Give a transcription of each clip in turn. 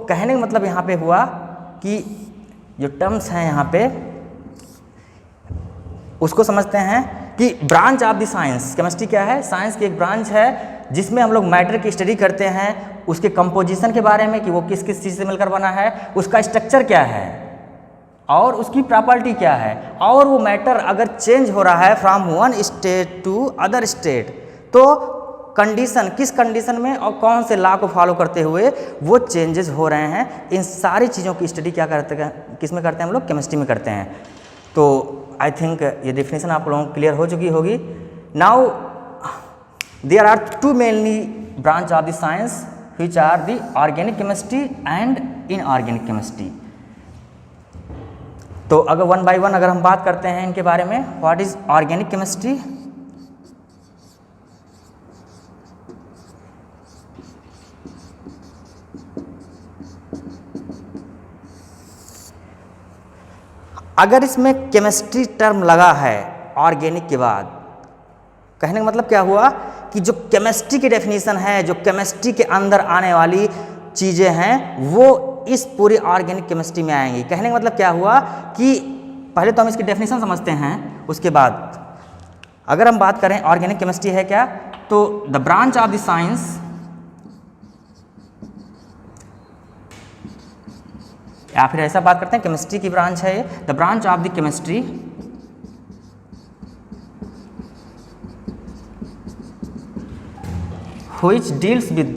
कहने का मतलब यहाँ पे हुआ कि जो टर्म्स हैं यहाँ पे उसको समझते हैं कि branch of the science, chemistry क्या है, साइंस की एक ब्रांच है जिसमें हम लोग मैटर की स्टडी करते हैं, उसके कंपोजिशन के बारे में कि वो किस किस चीज़ से मिलकर बना है, उसका स्ट्रक्चर क्या है और उसकी प्रॉपर्टी क्या है, और वो मैटर अगर चेंज हो रहा है from one state to other state तो कंडीशन किस कंडीशन में और कौन से लॉ को फॉलो करते हुए वो चेंजेस हो रहे हैं, इन सारी चीज़ों की स्टडी क्या करते हैं, किस में करते हैं हम लोग, केमिस्ट्री में करते हैं। तो आई थिंक ये डेफिनेशन आप लोगों को क्लियर हो चुकी होगी। Now there are two mainly branch of the science which are the organic chemistry and inorganic chemistry. तो अगर वन बाय वन अगर हम बात करते हैं इनके बारे में, व्हाट इज ऑर्गेनिक केमिस्ट्री? अगर इसमें केमिस्ट्री टर्म लगा है ऑर्गेनिक के बाद, कहने का मतलब क्या हुआ कि जो केमिस्ट्री की डेफिनेशन है, जो केमिस्ट्री के अंदर आने वाली चीज़ें हैं वो इस पूरी ऑर्गेनिक केमिस्ट्री में आएंगी। कहने का मतलब क्या हुआ कि पहले तो हम इसकी डेफिनेशन समझते हैं, उसके बाद अगर हम बात करें ऑर्गेनिक केमिस्ट्री है क्या, तो the branch of the science या फिर ऐसा बात करते हैं केमिस्ट्री की ब्रांच है, the branch of the chemistry which deals with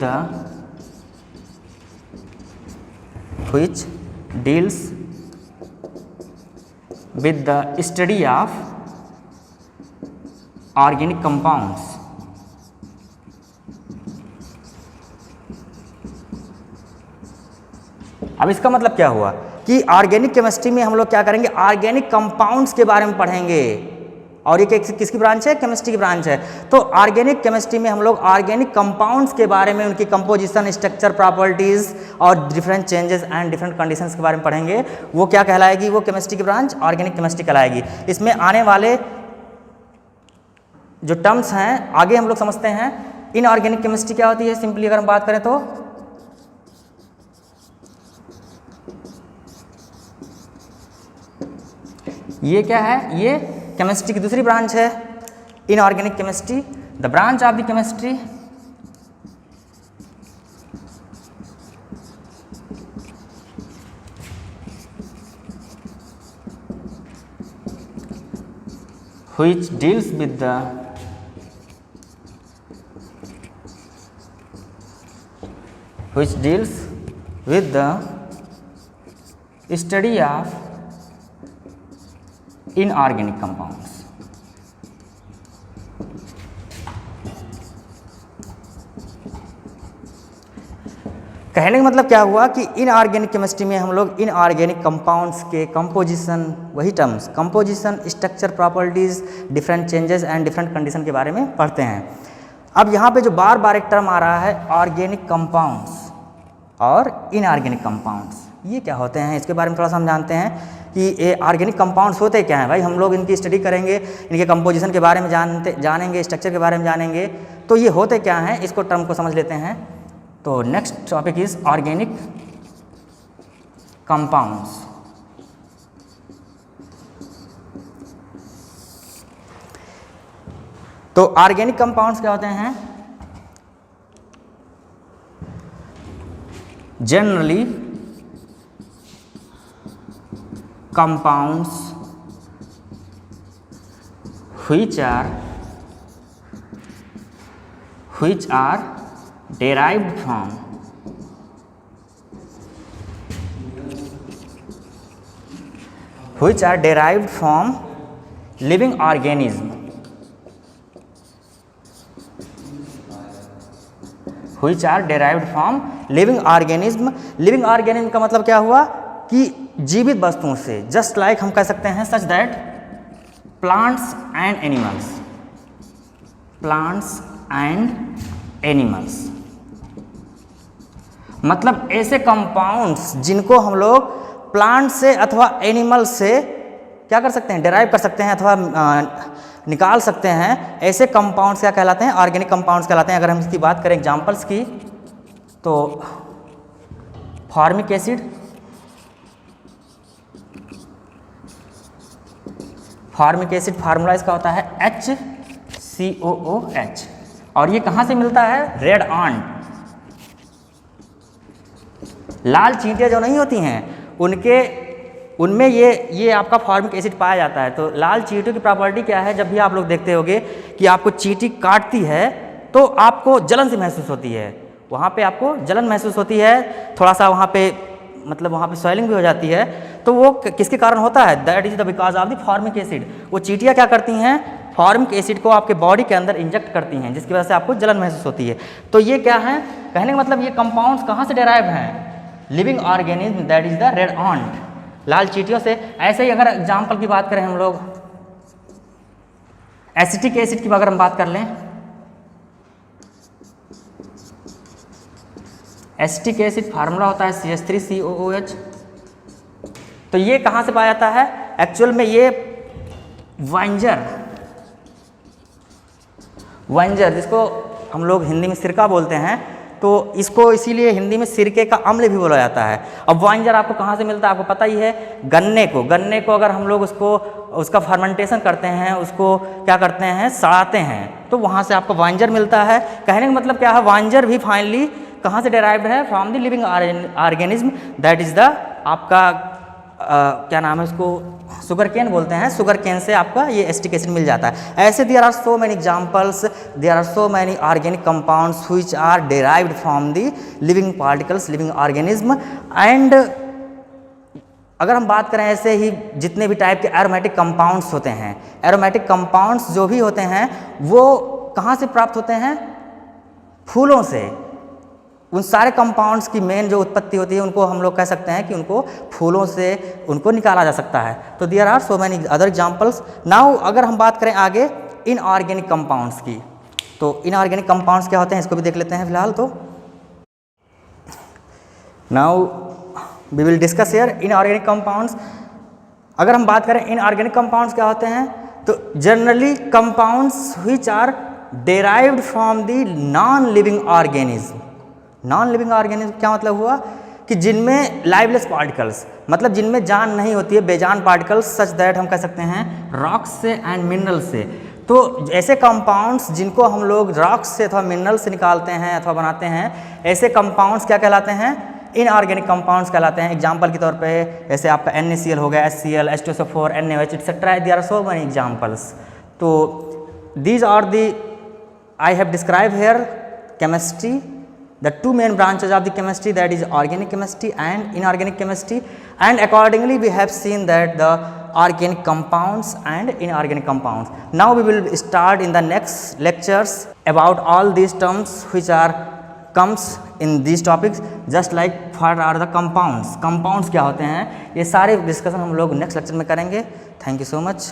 the study of organic compounds। अब इसका मतलब क्या हुआ कि ऑर्गेनिक केमिस्ट्री में हम लोग क्या करेंगे, ऑर्गेनिक कंपाउंड्स के बारे में पढ़ेंगे, और ये किसकी ब्रांच है, केमिस्ट्री की ब्रांच है। तो ऑर्गेनिक केमिस्ट्री में हम लोग ऑर्गेनिक कंपाउंड्स के बारे में, उनकी कंपोजिशन, स्ट्रक्चर, प्रॉपर्टीज और different changes and different conditions के बारे में पढ़ेंगे। वो क्या कहलाएगी, वो केमिस्ट्री की ब्रांच ऑर्गेनिक केमिस्ट्री कहलाएगी। इसमें आने वाले जो टर्म्स हैं आगे हम लोग समझते हैं। इनऑर्गेनिक केमिस्ट्री क्या होती है, सिंपली अगर हम बात करें तो ये क्या है, ये केमिस्ट्री की दूसरी ब्रांच है, inorganic chemistry, the branch of the chemistry which deals with the study of inorganic compounds. कहने का मतलब क्या हुआ कि इनऑर्गेनिक केमिस्ट्री में हम लोग इनऑर्गेनिक कंपाउंड्स के कंपोजिशन, वही terms composition, structure, properties, different changes and different condition के बारे में पढ़ते हैं। अब यहाँ पे जो बार बार एक टर्म आ रहा है ऑर्गेनिक कंपाउंड्स और इनऑर्गेनिक कंपाउंड्स, ये क्या होते हैं, इसके बारे में थोड़ा सा हम जानते हैं कि ये ऑर्गेनिक कंपाउंड्स होते क्या हैं। भाई हम लोग इनकी स्टडी करेंगे, इनके कंपोजिशन के बारे में जानेंगे, स्ट्रक्चर के बारे में जानेंगे, तो ये होते क्या हैं, इसको टर्म को समझ लेते हैं। तो next topic is organic compounds. तो ऑर्गेनिक कंपाउंड्स क्या होते हैं, generally compounds which are derived from living organism, living organism का मतलब क्या हुआ कि जीवित वस्तुओं से, जस्ट लाइक हम कह सकते हैं such that plants and animals, मतलब ऐसे कंपाउंड्स जिनको हम लोग प्लांट से अथवा एनिमल से क्या कर सकते हैं, डेराइव कर सकते हैं अथवा निकाल सकते हैं, ऐसे कंपाउंड्स क्या कहलाते हैं, ऑर्गेनिक कंपाउंड्स कहलाते हैं। अगर हम इसकी बात करें एग्जांपल्स की, तो formic acid, formic acid formula इसका होता है HCOOH, और ये कहाँ से मिलता है? Red ant. लाल चींटियाँ जो नहीं होती हैं उनमें ये आपका फॉर्मिक एसिड पाया जाता है। तो लाल चींटियों की प्रॉपर्टी क्या है? जब भी आप लोग देखते होगे कि आपको चींटी काटती है तो आपको जलन सी महसूस होती है, वहाँ पे आपको जलन महसूस होती है, थोड़ा सा वहाँ पे मतलब वहाँ पे स्वेलिंग भी हो जाती है। तो वो किसके कारण होता है? That is the because of the formic acid. वो चींटियाँ क्या करती हैं? फॉर्मिक एसिड को आपके बॉडी के अंदर इंजेक्ट करती हैं, जिसकी वजह से आपको जलन महसूस होती है। तो ये क्या है? कहने का मतलब ये कंपाउंड्स कहाँ से डेराइव हैं? Living organism, that is the red ant, लाल चींटियों से। ऐसे ही अगर एग्जाम्पल की बात करें हम लोग, एसिटिक एसिड की अगर हम बात कर लें, एसिटिक एसिड फार्मूला होता है CH3COOH। तो ये कहाँ से पाया जाता है? एक्चुअल में ये वाइंजर जिसको हम लोग हिंदी में सिरका बोलते हैं, तो इसको इसीलिए हिंदी में सिरके का अम्ल भी बोला जाता है। अब वाइंजर आपको कहाँ से मिलता है? आपको पता ही है, गन्ने को अगर हम लोग उसका फर्मेंटेशन करते हैं, उसको क्या करते हैं? सड़ाते हैं, तो वहाँ से आपको वाइंजर मिलता है। कहने का मतलब क्या है? वाइंजर भी फाइनली कहाँ से डेराइव्ड है? From the living organism, that is the आपका क्या नाम है उसको? शुगर केन बोलते हैं। शुगर केन से आपका ये एसिटिक एसिड मिल जाता है। ऐसे there are so many examples, there are so many organic compounds which are derived from the living particles, living organism. And अगर हम बात करें ऐसे ही जितने भी टाइप के एरोमेटिक कंपाउंड्स होते हैं, एरोमेटिक कंपाउंड्स जो भी होते हैं वो कहाँ से प्राप्त होते हैं? फूलों से। उन सारे कंपाउंड्स की मेन जो उत्पत्ति होती है उनको हम लोग कह सकते हैं कि उनको फूलों से उनको निकाला जा सकता है। तो there are so many other examples. Now अगर हम बात करें आगे इनऑर्गेनिक कंपाउंड्स की, तो इनऑर्गेनिक कंपाउंड्स क्या होते हैं इसको भी देख लेते हैं फिलहाल। तो now we will discuss here inorganic compounds. अगर हम बात करें इनऑर्गेनिक कंपाउंड्स क्या होते हैं, तो generally compounds which are derived from the non living organism. Non living organism क्या मतलब हुआ? कि जिनमें लाइवलेस पार्टिकल्स, मतलब जिनमें जान नहीं होती है, बेजान पार्टिकल्स, सच दैट हम कह सकते हैं रॉक्स से एंड मिनरल से। तो ऐसे कंपाउंड्स जिनको हम लोग रॉक्स से अथवा मिनरल से निकालते हैं अथवा बनाते हैं, ऐसे कंपाउंड्स क्या कहलाते हैं? इनऑर्गेनिक कंपाउंड्स कहलाते हैं। एग्जाम्पल के तौर पे जैसे आपका NaCl हो गया, HCl, H2SO4, NaOH etcetera, there are so many examples. तो these are the I have describe here chemistry, the two main branches of the chemistry, that is organic chemistry and inorganic chemistry, and accordingly we have seen that the organic compounds and inorganic compounds. Now we will start in the next lectures about all these terms which are comes in these topics, just like what are the compounds, compounds क्या होते हैं, ये सारे discussion हम लोग next lecture में करेंगे। Thank you so much.